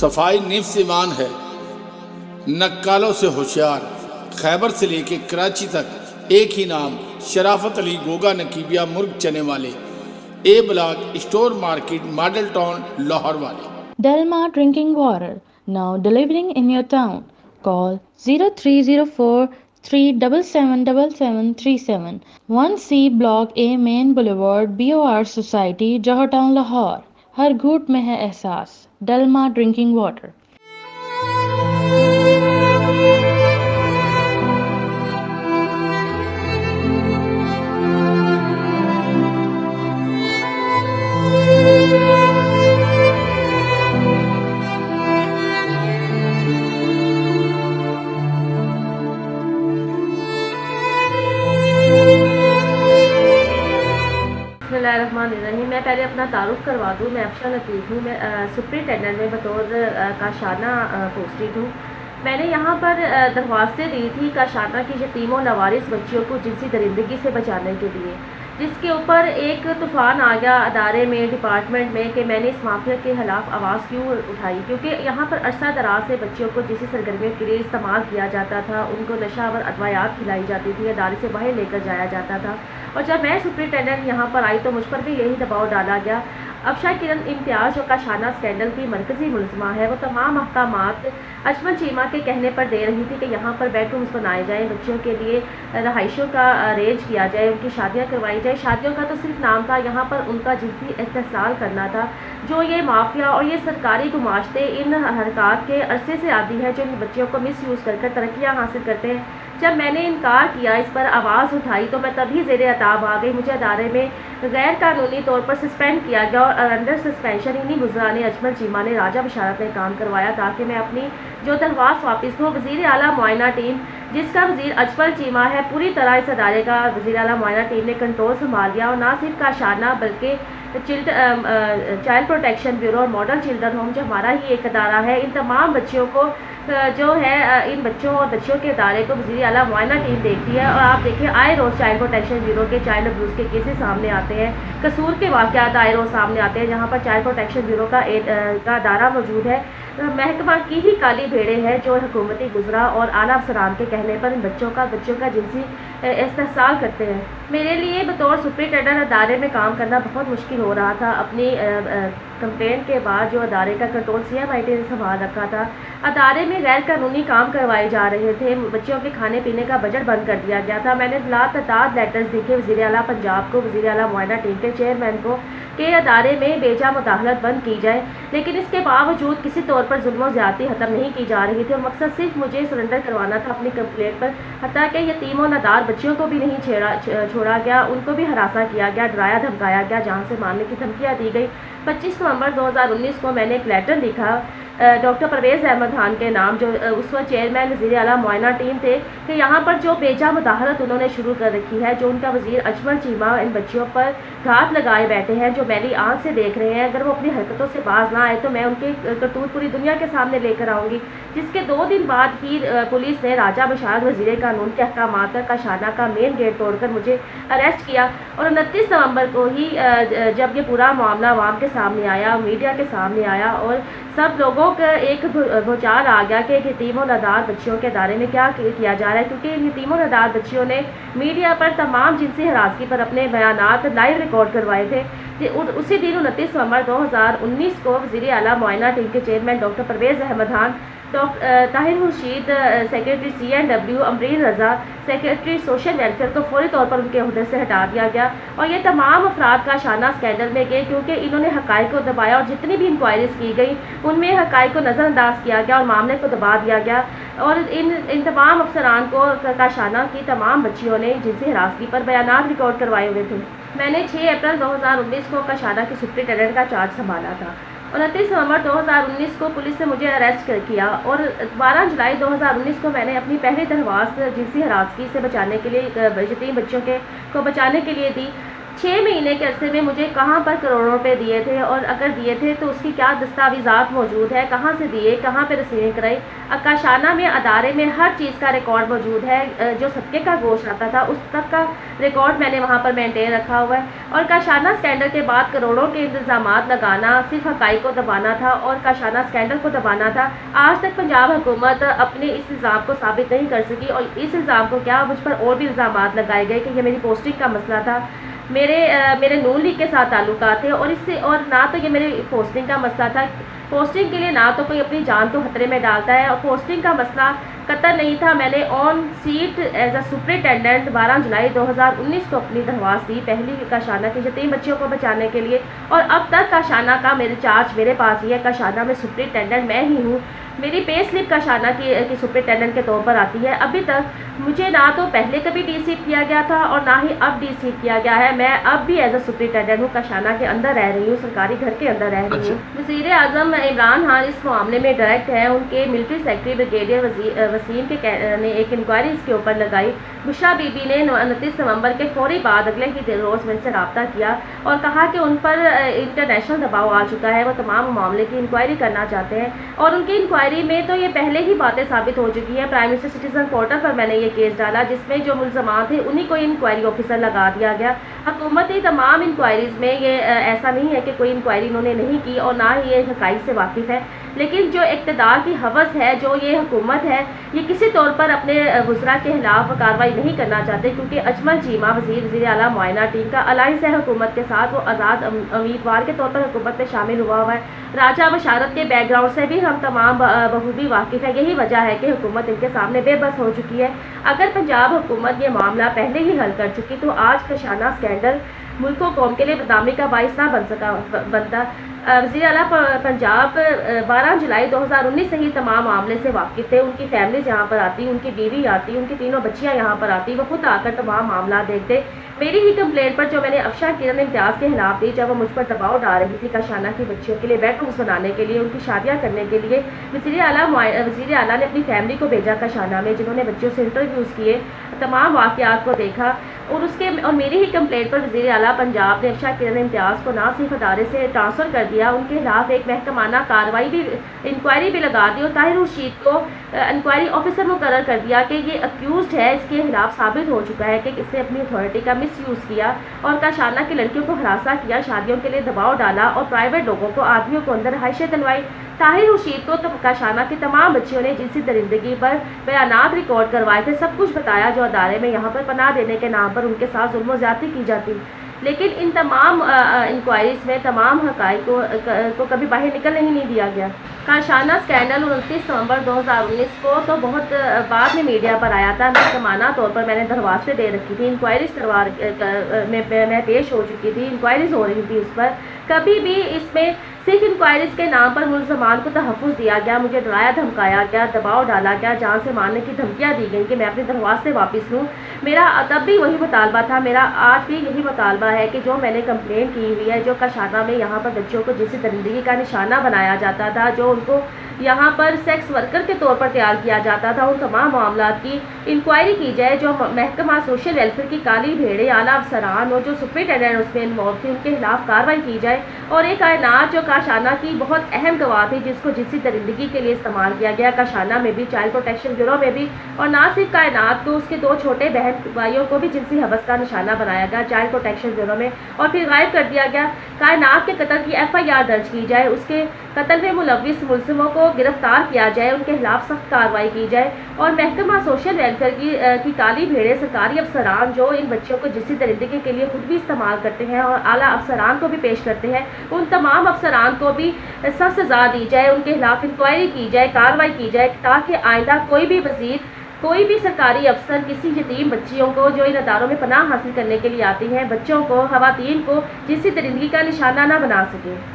صفائی نفس ایمان ہے، نکالوں سے ہوشیار، خیبر سے لے کے کراچی تک ایک ہی نام، شرافت علی گوگا نقیبیہ مرغ چنے والے، a block store market model town Lahore والے۔ Delma Drinking Water, now delivering in your town. Call 0304 3777737 1C Block A Main Boulevard BOR Society Johor Town Lahore. ہر گھوٹ میں ہے احساس. ڈلما ڈرنکنگ واٹر. بسم اللہ الرحمن الرحیم. میں پہلے اپنا تعارف کروا دوں. میں افشا لطیف ہوں. میں سپرنٹینڈنٹ میں بطور کاشانہ پوسٹڈ ہوں. میں نے یہاں پر درخواستیں دی تھی کاشانہ کی یتیم و نوارث بچیوں کو جنسی درندگی سے بچانے کے لیے، جس کے اوپر ایک طوفان آ گیا ادارے میں، ڈپارٹمنٹ میں، کہ میں نے اس مافیا کے خلاف آواز کیوں اٹھائی، کیونکہ یہاں پر عرصہ دراز سے بچیوں کو جنسی سرگرمیوں کے لیے استعمال کیا جاتا تھا، ان کو نشہ آور ادویات کھلائی جاتی تھی، ادارے سے باہر لے کر جایا جاتا تھا. اور جب میں سپرنٹینڈنٹ یہاں پر آئی تو مجھ پر بھی یہی دباؤ ڈالا گیا. افشا کرن امتیاز جو کاشانہ اسکینڈل کی مرکزی ملزمہ ہے، وہ تمام احکامات اجمل چیمہ کے کہنے پر دے رہی تھی کہ یہاں پر بیڈ رومز بنائے جائیں، بچوں کے لیے رہائشوں کا ارینج کیا جائے، ان کی شادیاں کروائی جائیں. شادیوں کا تو صرف نام تھا، یہاں پر ان کا جنسی استحصال کرنا تھا. جو یہ مافیا اور یہ سرکاری گماشتے ان حرکات کے عرصے سے عادی ہے، جو ان بچوں کو مس یوز کر ترقیاں حاصل کرتے ہیں. جب میں نے انکار کیا، اس پر آواز اٹھائی، تو میں تبھی زیر عتاب آ گئی. مجھے ادارے میں غیر قانونی طور پر سسپینڈ کیا گیا اور انڈر سسپینشن انہی گزران اجمل چیمہ نے راجہ بشارت میں کام کروایا تاکہ میں اپنی جو درخواست واپس دوں. وزیر اعلیٰ معائنہ ٹیم، جس کا وزیر اجمل چیمہ ہے، پوری طرح اس ادارے کا وزیر اعلیٰ معائنہ ٹیم نے کنٹرول سنبھال لیا، اور نہ صرف کاشانہ بلکہ چائلڈ پروٹیکشن بیورو اور ماڈل چلڈرن ہوم جو ہمارا ہی ایک ادارہ ہے، ان تمام بچیوں کو جو ہے ان بچوں اور بچیوں کے ادارے کو وزیر اعلیٰ معائنہ ٹیم دیکھتی ہے. اور آپ دیکھیں آئے روز چائلڈ پروٹیکشن بیورو کے چائلڈ ابیوز کے کیسز سامنے آتے ہیں، قصور کے واقعات آئے روز سامنے آتے ہیں، جہاں پر چائلڈ پروٹیکشن بیورو کا ادارہ موجود ہے. محکمہ کی ہی کالی بھیڑیں ہیں جو حکومتی گزرا اور اعلیٰ افسران کے کہنے پر ان بچوں کا جنسی استحصال کرتے ہیں. میرے لیے بطور سپرنٹینڈنٹ ادارے میں کام کرنا بہت مشکل ہو رہا تھا. اپنی کمپلین کے بعد جو ادارے کا کنٹرول CMIT نے سنبھال رکھا تھا، ادارے میں غیر قانونی کام کروائے جا رہے تھے، بچوں کے کھانے پینے کا بجٹ بند کر دیا گیا تھا. میں نے لاتعداد لیٹرز لکھے وزیر اعلیٰ پنجاب کو، وزیر اعلیٰ معائنہ ٹیم کے چیئرمین کو، کہ ادارے میں بیجا مداخلت بند کی جائے، لیکن اس کے باوجود کسی طور پر ظلم و زیادتی ختم نہیں کی جا رہی تھی، اور مقصد صرف مجھے سرنڈر کروانا تھا اپنی کمپلینٹ پر. حتیٰ کہ یتیم و نادار بچیوں کو بھی نہیں چھوڑا گیا، ان کو بھی ہراساں کیا گیا، ڈرایا دھمکایا گیا، جان سے مارنے کی دھمکیاں دی گئی. 25 نومبر 2019 کو میں نے ایک لیٹر لکھا ڈاکٹر پرویز احمد خان کے نام، جو اس وقت چیئرمین وزیر اعلیٰ معائنہ ٹیم تھے، کہ یہاں پر جو بیجا مداخلت انہوں نے شروع کر رکھی ہے، جو ان کا وزیر اجمل چیمہ ان بچیوں پر گھات لگائے بیٹھے ہیں، جو میری آنکھ سے دیکھ رہے ہیں، اگر وہ اپنی حرکتوں سے باز نہ آئے تو میں ان کے کرتوت پوری دنیا کے سامنے لے کر آؤں گی. جس کے 2 دن بعد ہی پولیس نے راجہ بشارت وزیر قانون کے احکامات پر کاشانہ کا مین گیٹ توڑ کر مجھے اریسٹ کیا. اور 29 نومبر کو ہی جب یہ پورا معاملہ عوام کے سامنے آیا، میڈیا کے سامنے آیا، اور سب لوگوں کا ایک بھوچال آ گیا کہ یتیم و نادار بچیوں کے ادارے میں کیا کیا جا رہا ہے، کیونکہ ان یتیم و نادار بچیوں نے میڈیا پر تمام جنسی ہراسگی پر اپنے بیانات لائیو ریکارڈ کروائے تھے. اسی دن 29 نومبر 2019 کو وزیر اعلیٰ معائنہ ٹیم کے chairman doctor Parvez Ahmed Khan, Tahir Khurshid secretary CNW، Amreen Raza secretary social welfare کو فوری طور پر ان کے عہدے سے ہٹا دیا گیا، اور یہ تمام افراد کاشانہ اسکینڈل میں گئے کیونکہ انہوں نے حقائق کو دبایا، اور جتنی بھی انکوائریز کی گئی ان میں حقائق کو نظر انداز کیا گیا اور معاملے کو دبا دیا گیا. اور ان تمام افسران کو کاشانہ کی تمام بچیوں نے جنسی ہراسگی پر بیانات ریکارڈ کروائے ہوئے تھے. میں نے 6 اپریل 2019 کو کاشانہ کی سپرنٹینڈنٹ کا چارج سنبھالا تھا. 29 نومبر 2019 کو پولیس نے مجھے اریسٹ کیا، اور 12 جولائی 2019 کو میں نے اپنی پہلی درخواست جنسی ہراسگی سے بچانے کے لیے، یتیم بچوں کو بچانے کے لیے دی. 6 مہینے کے عرصے میں مجھے کہاں پر کروڑوں روپے دیے تھے، اور اگر دیے تھے تو اس کی کیا دستاویزات موجود ہے، کہاں سے دیے، کہاں پہ رسیدیں کرائی۔ کاشانہ میں ادارے میں ہر چیز کا ریکارڈ موجود ہے، جو صدقے کا گوشت آتا تھا اس تک کا ریکارڈ میں نے وہاں پر مینٹین رکھا ہوا ہے۔ اور کاشانہ اسکینڈل کے بعد کروڑوں کے الزامات لگانا صرف حقائق کو دبانا تھا اور کاشانہ اسکینڈل کو دبانا تھا۔ آج تک پنجاب حکومت اپنے اس الزام کو ثابت نہیں کر سکی، اور اس الزام کو کیا مجھ پر اور بھی الزامات لگائے گئے کہ یہ میری پوسٹنگ کا مسئلہ تھا، میرے نون لیگ کے ساتھ تعلقات تھے، اور اس سے اور نہ تو یہ میری پوسٹنگ کا مسئلہ تھا۔ پوسٹنگ کے لیے نہ تو کوئی اپنی جان کو خطرے میں ڈالتا ہے، اور پوسٹنگ کا مسئلہ قطر نہیں تھا۔ میں نے on seat as a superintendent 12 جولائی 2019 کو اپنی درخواست دی، پہلی کاشانہ کے یتیم بچیوں کو بچانے کے لیے، اور اب تک کاشانہ کا میرے چارج میرے پاس ہی ہے۔ کاشانہ میں سپرنٹینڈنٹ میں ہی ہوں، میری پے سلپ کاشانہ کی سپرنٹینڈنٹ کے طور پر آتی ہے۔ ابھی تک مجھے نہ تو پہلے کبھی ڈی سیٹ کیا گیا تھا اور نہ ہی اب ڈی سیٹ کیا گیا ہے۔ میں اب بھی ایز اے سپرنٹینڈنٹ ہوں، کاشانہ کے اندر رہ رہی ہوں، سرکاری گھر کے اندر رہ رہی ہوں۔ وزیر اعظم عمران خان اس معاملے میں ڈائریکٹ ہیں، ان کے ملٹری سیکرٹری بریگیڈیئر وسیم نے ایک انکوائری اس کے اوپر لگائی۔ بشرا بی بی نے 29 نومبر کے فوری بعد اگلے ہی روز میرے سے رابطہ کیا اور کہا کہ ان پر انٹرنیشنل دباؤ آ چکا ہے، وہ تمام معاملے کی انکوائری کرنا چاہتے ہیں، اور ان کی انکوائری میں تو یہ پہلے ہی باتیں ثابت ہو چکی ہیں۔ پرائم منسٹر سٹیزن پورٹل پر میں نے یہ کیس ڈالا جس میں جو ملزمان تھے انہی کو انکوائری آفیسر لگا دیا گیا۔ حکومتی تمام انکوائریز میں یہ ایسا نہیں ہے کہ کوئی انکوائری انہوں نے نہیں کی اور نہ ہی یہ حقائق سے واقف ہے، لیکن جو اقتدار کی ہوس ہے، جو یہ حکومت ہے، یہ کسی طور پر اپنے وزراء کے خلاف کارروائی نہیں کرنا چاہتے، کیونکہ اجمل چیمہ وزیر اعلیٰ معائنہ ٹیم کا الائنس ہے حکومت کے ساتھ، وہ آزاد امیدوار کے طور پر حکومت میں شامل ہوا ہے۔ راجہ بشارت کے بیک گراؤنڈ سے بھی ہم تمام بخوبی واقف ہیں، یہی وجہ ہے کہ حکومت ان کے سامنے بے بس ہو چکی ہے۔ اگر پنجاب حکومت یہ معاملہ پہلے ہی حل کر چکی تو آج کاشانہ اسکینڈل ملک و قوم کے لیے بدنامی کا باعث نہ بنتا۔ وزیر اعلیٰ پنجاب 12 جولائی 2019 سے ہی تمام معاملے سے واقف تھے، ان کی فیملیز یہاں پر آتی، ان کی بیوی آتی، ان کی تینوں بچیاں یہاں پر آتی، وہ خود آ کر تمام معاملات دیکھتے۔ میری ہی کمپلینٹ پر جو میں نے افشا کرن امتیاز کے خلاف دی، جب وہ مجھ پر دباؤ ڈال رہی تھی کاشانہ کی بچیوں کے لیے بیڈ رومس بنانے کے لیے، ان کی شادیاں کرنے کے لیے، وزیر اعلیٰ نے اپنی فیملی کو بھیجا کاشانہ میں، جنہوں نے بچیوں سے انٹرویوز کیے، تمام واقعات کو دیکھا، اور میری ہی کمپلینٹ پر وزیر اعلیٰ پنجاب نے افشا کرن امتیاز کو نہ صرف ادارے سے ٹرانسفر کر دیا، ان کے خلاف ایک محکمانہ کارروائی بھی انکوائری بھی لگا دی، اور طاہر رشید کو انکوائری آفیسر مقرر کر دیا کہ یہ اکیوزڈ ہے، اس کے خلاف ثابت ہو چکا ہے کہ اس نے اپنی اتھارٹی کا مس یوز کیا اور کاشانہ کی لڑکیوں کو ہراساں کیا، شادیوں کے لیے دباؤ ڈالا اور پرائیویٹ لوگوں کو، آدمیوں کو اندر رہائشیں دلوائی۔ طاہر رشید کو کاشانہ کی تمام بچیوں نے جنسی درندگی پر بیانات ریکارڈ کروائے تھے، سب کچھ بتایا جو ادارے میں یہاں پر پناہ دینے کے نام پر ان کے ساتھ ظلم و زیادتی کی جاتی، لیکن ان تمام انکوائریز میں تمام حقائق کو کبھی باہر نکلنے ہی نہیں دیا گیا۔ کاشانہ اسکینڈل 29 نومبر 2019 کو تو بہت بعد میں میڈیا پر آیا تھا، محکمانہ طور پر میں نے درخواستیں دے رکھی تھی، انکوائریز میں پیش ہو چکی تھی، انکوائریز ہو رہی تھی اس پر، کبھی بھی اس میں صرف انکوائریز کے نام پر ملزمان کو تحفظ دیا گیا، مجھے ڈرایا دھمکایا گیا، دباؤ ڈالا گیا، جان سے مارنے کی دھمکیاں دی گئیں کہ میں اپنی درخواستیں واپس لوں۔ میرا تب بھی وہی مطالبہ تھا، میرا آج بھی یہی مطالبہ ہے کہ جو میں نے کمپلین کی ہوئی ہے، جو کاشانہ میں یہاں پر بچوں کو جنسی درندگی کا نشانہ بنایا جاتا تھا، جو ان کو یہاں پر سیکس ورکر کے طور پر تیار کیا جاتا تھا، ان تمام معاملات کی انکوائری کی جائے، جو محکمہ سوشل ویلفیئر کی کالی بھیڑیں، اعلیٰ افسران اور جو سپرنٹینڈنٹ اس میں انوالو تھے، ان کے خلاف کارروائی کی جائے، اور ایک کائنات جو کاشانہ کی بہت اہم گواہ تھی جس کو جنسی درندگی کے لیے استعمال کیا گیا، کاشانہ میں بھی، چائلڈ پروٹیکشن بیورو میں بھی، اور نہ صرف کائنات کو، اس کے 2 چھوٹے بہن بھائیوں کو بھی جنسی حوث کا نشانہ بنایا گیا چائلڈ پروٹیکشن بیورو میں اور پھر غائب کر دیا گیا۔ کائنات کے قتل کی FIR درج کی جائے، اس کے قتل میں ملوث ملزموں کو گرفتار کیا جائے، ان کے خلاف سخت کارروائی کی جائے، اور محکمہ سوشل ویلفیئر کی کالی بھیڑیں، سرکاری افسران جو ان بچوں کو جنسی درندگی کے لیے خود بھی استعمال کرتے ہیں اور اعلیٰ افسران کو بھی پیش کرتے ہیں، ان تمام افسران کو بھی سخت سزا دی جائے، ان کے خلاف انکوائری کی جائے، کارروائی کی جائے، تاکہ آئندہ کوئی بھی وزیر، کوئی بھی سرکاری افسر کسی یتیم بچیوں کو جو ان اداروں میں پناہ حاصل کرنے کے لیے آتی ہیں، بچوں کو، خواتین کو جنسی درندگی کا نشانہ نہ بنا سکے۔